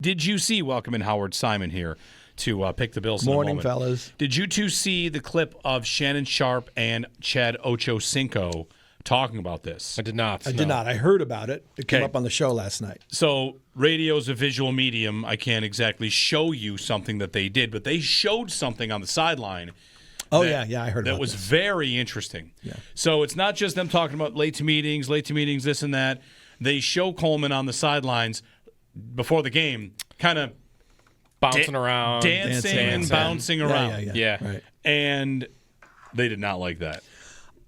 Did you see, welcome in Howard Simon here to pick the Bills in a Morning, moment. fellas. Did you two see the clip of Shannon Sharp and Chad Ochocinco talking about this? I did not. I did not. I heard about it. It came up on the show last night. So radio's a visual medium. I can't exactly show you something that they did, but they showed something on the sideline. Oh, yeah, I heard about that was this. very interesting. Yeah. So it's not just them talking about late to meetings, this and that. They show Coleman on the sidelines before the game, kind of bouncing around, dancing, bouncing around. Yeah. Right. And they did not like that.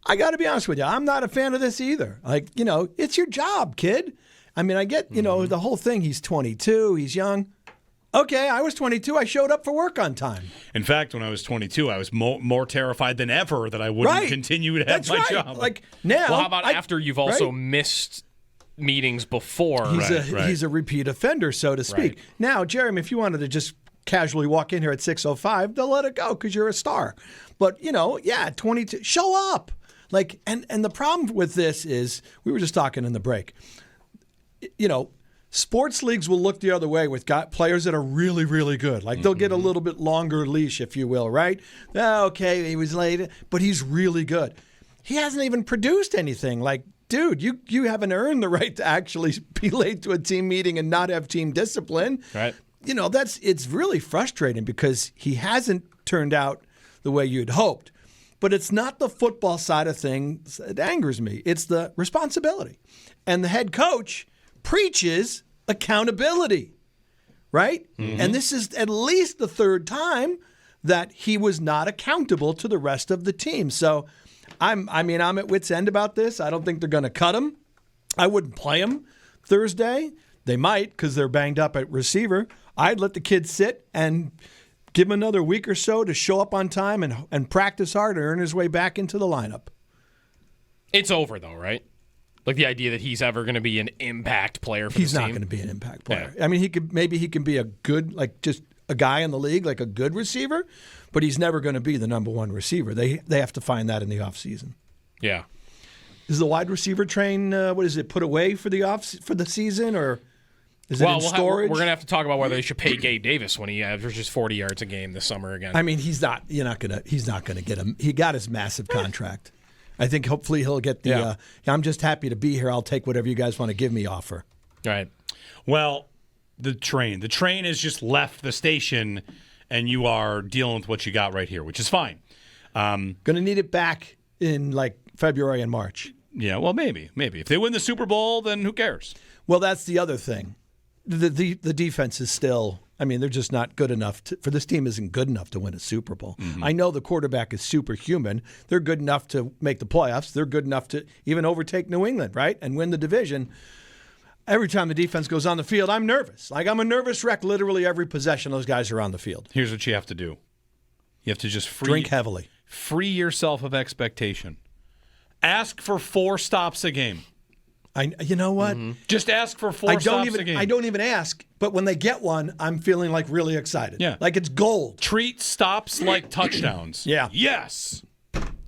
I got to be honest with you. I'm not a fan of this either. Like, it's your job, kid. I mean, I get, the whole thing. He's 22. He's young. Okay, I was 22. I showed up for work on time. In fact, when I was 22, I was more terrified than ever that I wouldn't continue to have my job. Like now, well, how about after you've also missed meetings before? He's a repeat offender, so to speak. Right. Now, Jeremy, if you wanted to just casually walk in here at 6:05, they'll let it go because you're a star. But 22, show up. Like, and the problem with this is, we were just talking in the break. Sports leagues will look the other way with players that are really, really good. Like, they'll get a little bit longer leash, if you will, right? Okay, he was late, but he's really good. He hasn't even produced anything. Like, dude, you haven't earned the right to actually be late to a team meeting and not have team discipline. Right. It's really frustrating because he hasn't turned out the way you'd hoped. But it's not the football side of things that angers me. It's the responsibility. And the head coach preaches accountability, right? Mm-hmm. And this is at least the third time that he was not accountable to the rest of the team. So I'm at wit's end about this. I don't think they're going to cut him. I wouldn't play him Thursday. They might because they're banged up at receiver. I'd let the kid sit and give him another week or so to show up on time and practice hard and earn his way back into the lineup. It's over, though, right? Like the idea that he's ever going to be an impact player for the team. He's not going to be an impact player. Yeah. I mean, he can be a good, like just a guy in the league, like a good receiver, but he's never going to be the number one receiver. They have to find that in the offseason. Yeah. Is the wide receiver train, put away for the season, or is it in storage? We're going to have to talk about whether they should pay Gabe Davis when he averages 40 yards a game this summer again. I mean, he's not going to get him. He got his massive contract. I think hopefully he'll get the I'm just happy to be here. I'll take whatever you guys want to give me offer. Right. Well, the train has just left the station, and you are dealing with what you got right here, which is fine. Going to need it back in like February and March. Yeah, well, maybe. If they win the Super Bowl, then who cares? Well, that's the other thing. The defense is still, they're just not good enough. For this team isn't good enough to win a Super Bowl. Mm-hmm. I know the quarterback is superhuman. They're good enough to make the playoffs. They're good enough to even overtake New England, right, and win the division. Every time the defense goes on the field, I'm nervous. Like, I'm a nervous wreck literally every possession those guys are on the field. Here's what you have to do. You have to just drink heavily. Free yourself of expectation. Ask for 4 stops a game. You know what? Mm-hmm. Just ask for 4 stops a game. I don't even ask, but when they get one, I'm feeling like really excited. Yeah. Like it's gold. Treat stops like touchdowns. Yeah. Yes.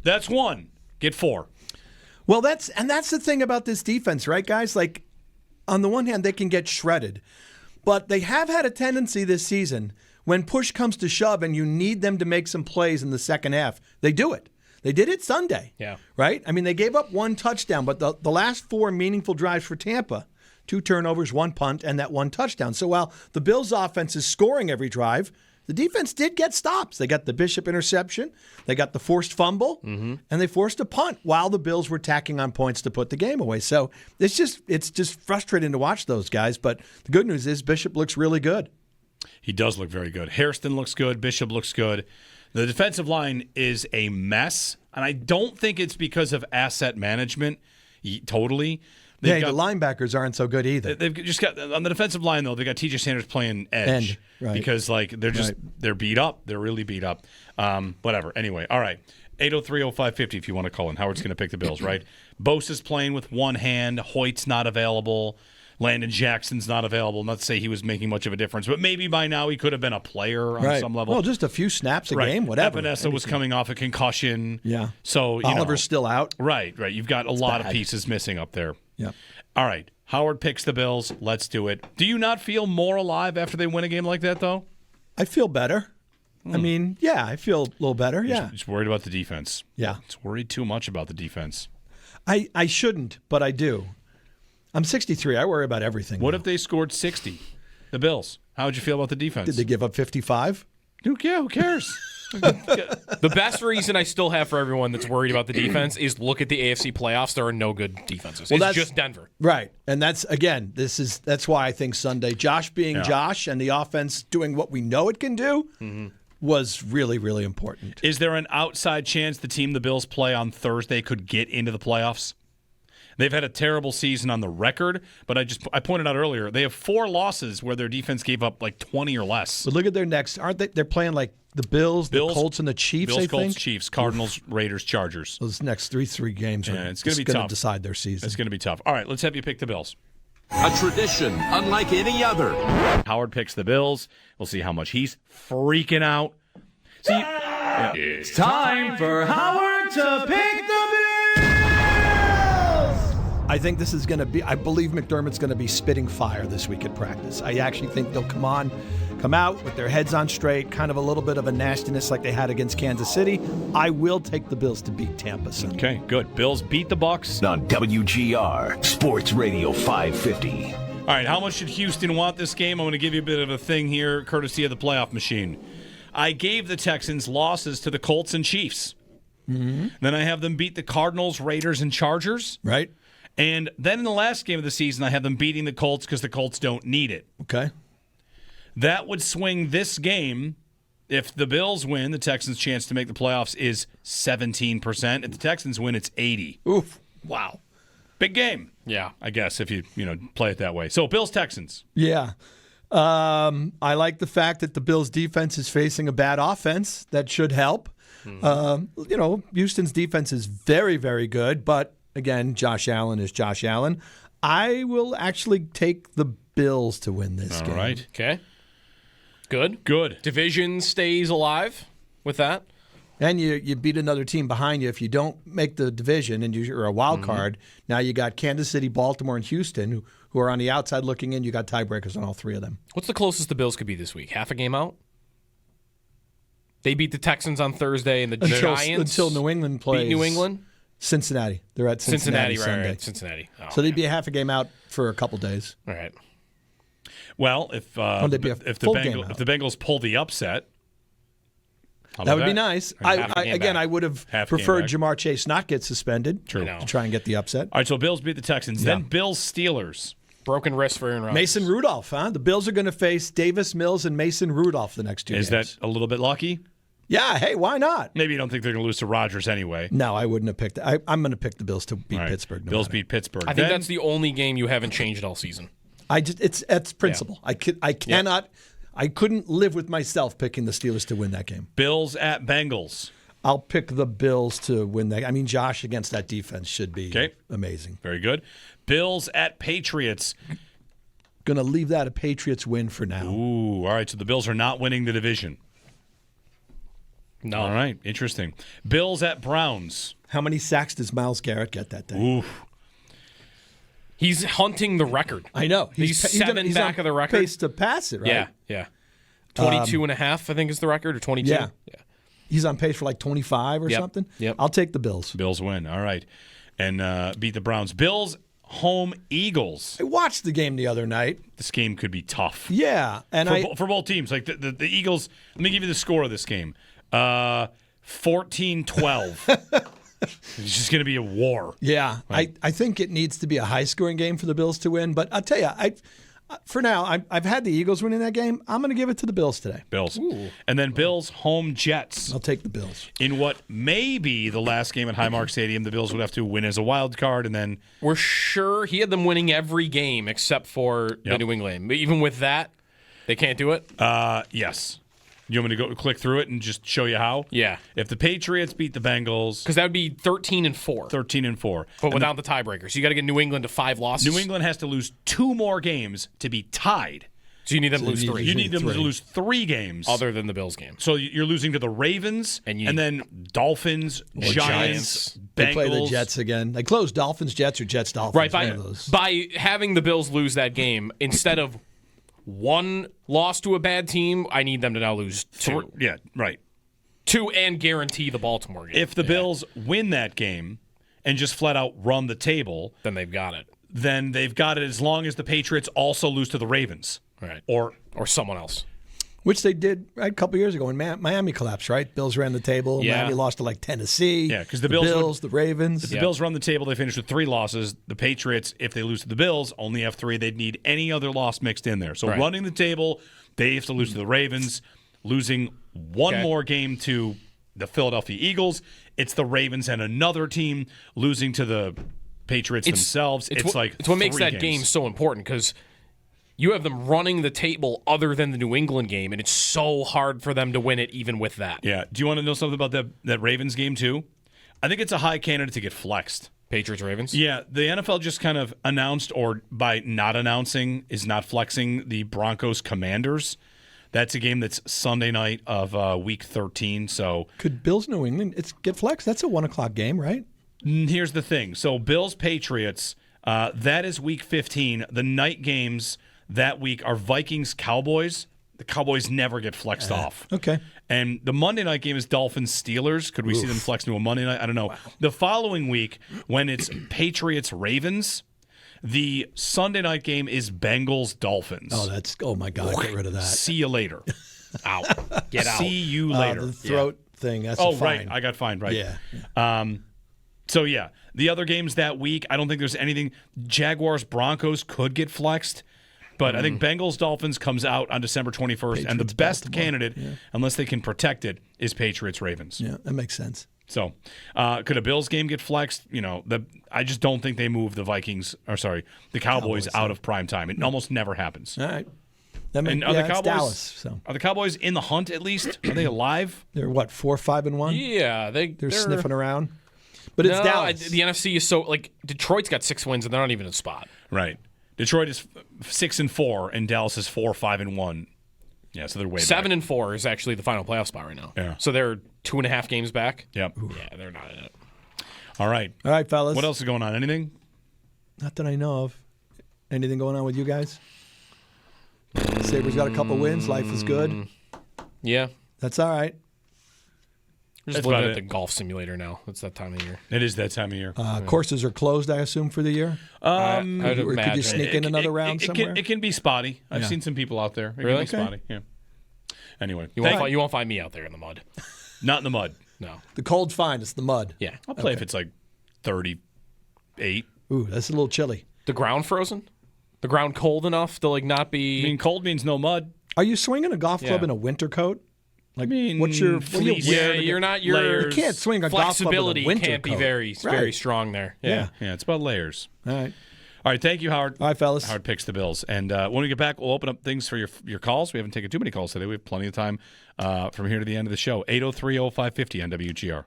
That's 1. Get 4. Well, that's the thing about this defense, right, guys? Like, on the one hand, they can get shredded, but they have had a tendency this season when push comes to shove and you need them to make some plays in the second half, they do it. They did it Sunday, right? I mean, they gave up 1 touchdown, but the last 4 meaningful drives for Tampa, 2 turnovers, 1 punt, and that 1 touchdown. So while the Bills' offense is scoring every drive, the defense did get stops. They got the Bishop interception, they got the forced fumble, and they forced a punt while the Bills were tacking on points to put the game away. So it's just frustrating to watch those guys. But the good news is Bishop looks really good. He does look very good. Hairston looks good. Bishop looks good. The defensive line is a mess, and I don't think it's because of asset management totally. The linebackers aren't so good either. They've just got, on the defensive line, though, they got Tage Sanders playing edge. Right. Because they're beat up. They're really beat up. Whatever. Anyway, all right. 803-0550 if you want to call in. Howard's going to pick the Bills, right? Bosa's playing with one hand. Hoyt's not available. Landon Jackson's not available. Not to say he was making much of a difference, but maybe by now he could have been a player on some level. Well, just a few snaps a game, whatever. Epenesa was coming off a concussion. Yeah. So Oliver's still out. Right. You've got a lot of pieces missing up there. Yeah. All right. Howard picks the Bills. Let's do it. Do you not feel more alive after they win a game like that, though? I feel better. I mean, yeah, I feel a little better. Yeah. Just worried about the defense. Yeah. It's worried too much about the defense. I shouldn't, but I do. I'm 63. I worry about everything. What now. if they scored 60? The Bills. How would you feel about the defense? Did they give up 55? Who cares? The best reason I still have for everyone that's worried about the defense is look at the AFC playoffs. There are no good defenses. Well, it's just Denver. Right. And that's why I think Sunday, Josh being Josh and the offense doing what we know it can do was really, really important. Is there an outside chance the team the Bills play on Thursday could get into the playoffs? They've had a terrible season on the record, but I pointed out earlier, they have 4 losses where their defense gave up like 20 or less. But look at their next. Aren't they? They're playing like the Bills, the Colts, and the Chiefs, Bills, I Colts, think. Chiefs, Cardinals, Raiders, Chargers. Those next three games are it's going to be tough. Decide their season. It's going to be tough. All right, let's have you pick the Bills. A tradition unlike any other. Howard picks the Bills. We'll see how much he's freaking out. See, It's time for Howard to pick the Bills. I think this is going to be. I believe McDermott's going to be spitting fire this week at practice. I actually think they'll come out with their heads on straight, kind of a little bit of a nastiness like they had against Kansas City. I will take the Bills to beat Tampa Sunday. Okay, good. Bills beat the Bucs on WGR Sports Radio 550. All right, how much should Houston want this game? I'm going to give you a bit of a thing here, courtesy of the playoff machine. I gave the Texans losses to the Colts and Chiefs. Mm-hmm. Then I have them beat the Cardinals, Raiders, and Chargers. Right. And then in the last game of the season, I have them beating the Colts because the Colts don't need it. Okay. That would swing this game. If the Bills win, the Texans' chance to make the playoffs is 17%. If the Texans win, it's 80%. Oof. Wow. Big game. Yeah. I guess if you play it that way. So Bills-Texans. Yeah. I like the fact that the Bills' defense is facing a bad offense. That should help. Houston's defense is very, very good, but again, Josh Allen is Josh Allen. I will actually take the Bills to win this game. All right. Okay. Good. Good. Division stays alive with that. And you beat another team behind you. If you don't make the division and you're a wild card, now you got Kansas City, Baltimore, and Houston who are on the outside looking in. You got tiebreakers on all 3 of them. What's the closest the Bills could be this week? Half a game out? They beat the Texans on Thursday and the Giants. Until New England plays. Beat New England? Cincinnati. They're at Cincinnati Sunday. Right. Cincinnati. Oh, so they'd be a half a game out for a couple days. All right. Well, if the Bengals pull the upset, that would be nice. I would have preferred Jamar Chase not get suspended. True. To try and get the upset. All right, so Bills beat the Texans. Then Bills-Steelers. Broken wrist for Aaron Rodgers. Mason Rudolph, huh? The Bills are going to face Davis Mills and Mason Rudolph the next 2 games. Is that a little bit lucky? Yeah, hey, why not? Maybe you don't think they're going to lose to Rodgers anyway. No, I wouldn't have picked it. I'm going to pick the Bills to beat Pittsburgh. Bills beat Pittsburgh. I think that's the only game you haven't changed all season. It's principle. Yeah. I cannot. I couldn't live with myself picking the Steelers to win that game. Bills at Bengals. I'll pick the Bills to win that. I mean, Josh against that defense should be amazing. Very good. Bills at Patriots. Going to leave that a Patriots win for now. Ooh, all right. So the Bills are not winning the division. No. All right. Interesting. Bills at Browns. How many sacks does Myles Garrett get that day? Oof. He's hunting the record. I know. He's seven back of the record. Pace to pass it, right? Yeah. 22 and a half, I think, is the record, or 22. Yeah. He's on pace for like 25 or something. Yep. I'll take the Bills. Bills win. All right. And beat the Browns. Bills home Eagles. I watched the game the other night. This game could be tough. Yeah. And for both teams. Like the Eagles, let me give you the score of this game. 14-12. It's just going to be a war. Yeah. Right. I think it needs to be a high-scoring game for the Bills to win. But I'll tell you, for now, I've had the Eagles winning that game. I'm going to give it to the Bills today. Bills. Ooh. And then Bills home Jets. I'll take the Bills. In what may be the last game at Highmark Stadium, the Bills would have to win as a wild card, and then... We're sure he had them winning every game except for the New England. But even with that, they can't do it? Yes. You want me to go click through it and just show you how? Yeah. If the Patriots beat the Bengals... Because that would be 13-4. 13-4. But without the tiebreakers. So you got to get New England to 5 losses. New England has to lose 2 more games to be tied So you need them to lose you 3. You need them to three. lose 3 games. Other than the Bills game. So you're losing to the Ravens and then Dolphins, Giants, Bengals. They play the Jets again. They close Dolphins, Jets, or Jets, Dolphins. Right, one of those. by having the Bills lose that game, instead of 1 loss to a bad team, I need them to now lose 2. Yeah, right. 2 and guarantee the Baltimore game. If the Bills win that game and just flat out run the table, then they've got it. then they've got it as long as the Patriots also lose to the Ravens. Right. Or someone else. Which they did right, a couple years ago when Miami collapsed, right? Bills ran the table. Yeah. Miami lost to like Tennessee. Yeah, because the Bills, the Ravens. If the Bills run the table, they finish with 3 losses. The Patriots, if they lose to the Bills, only have 3. They'd need any other loss mixed in there. So running the table, they have to lose to the Ravens. Losing one more game to the Philadelphia Eagles, it's the Ravens and another team losing to the Patriots themselves. It's what makes 3 that games. game so important, because you have them running the table other than the New England game, and it's so hard for them to win it even with that. Yeah. Do you want to know something about that Ravens game, too? I think it's a high candidate to get flexed. Patriots-Ravens? Yeah. The NFL just kind of announced, or by not announcing, is not flexing the Broncos-Commanders. That's a game that's Sunday night of Week 13. So Could Bills New England get flexed? That's a 1:00 game, right? here's the thing. So Bills-Patriots, that is Week 15. The night games that week are Vikings-Cowboys. The Cowboys never get flexed off. Okay. And the Monday night game is Dolphins-Steelers. Could we see them flex to a Monday night? I don't know. Wow. The following week, when it's Patriots-Ravens, the Sunday night game is Bengals-Dolphins. Oh my God, get rid of that. See you later. Out. Get out. See you later. The throat thing, that's a fine. Right. I got fined, right. Yeah. So, yeah, the other games that week, I don't think there's anything. Jaguars-Broncos could get flexed. But I think Bengals-Dolphins comes out on December 21st, and the best candidate, unless they can protect it, is Patriots-Ravens. Yeah, that makes sense. So, could a Bills game get flexed? I just don't think they move the Cowboys out of prime time. It almost never happens. All right. It's Dallas. So Are the Cowboys in the hunt at least? Are they alive? they're what, 4-5-1? Yeah, They're sniffing around. But it's Dallas. The NFC is so Detroit's got 6 wins and they're not even in a spot. Right. Detroit is 6-4, and Dallas is 4-5-1. Yeah, so they're way back. 7-4 is actually the final playoff spot right now. Yeah. So they're 2.5 games back. Yep. Yeah, they're not in it. All right. All right, fellas. What else is going on? Anything? Not that I know of. Anything going on with you guys? Sabres got a couple wins. Life is good. Yeah. That's all right. We're just That's looking about at it. the golf simulator now. It's that time of year. It is that time of year. Courses are closed, I assume, for the year. I'd Or could imagine. you sneak in another round somewhere? It can be spotty. I've Yeah. seen some people out there. It Really? can be Okay. spotty. Yeah. Anyway, You won't find me out there in the mud. not in the mud. No. The cold's fine. It's the mud. Yeah. I'll play if it's like 38. Ooh, that's a little chilly. The ground frozen? The ground cold enough to not be. I mean, cold means no mud. Are you swinging a golf club Yeah. in a winter coat? Like, mean, what do you fleece. wear Yeah, to you're get- not. Your layers. You can't swing a golf club with a flexibility winter can't be coat. very Right. strong there. Yeah. Yeah, it's about layers. All right. All right, thank you, Howard. All right, fellas. Howard picks the Bills. And when we get back, we'll open up things for your calls. We haven't taken too many calls today. We have plenty of time from here to the end of the show. 803-0550 on WGR.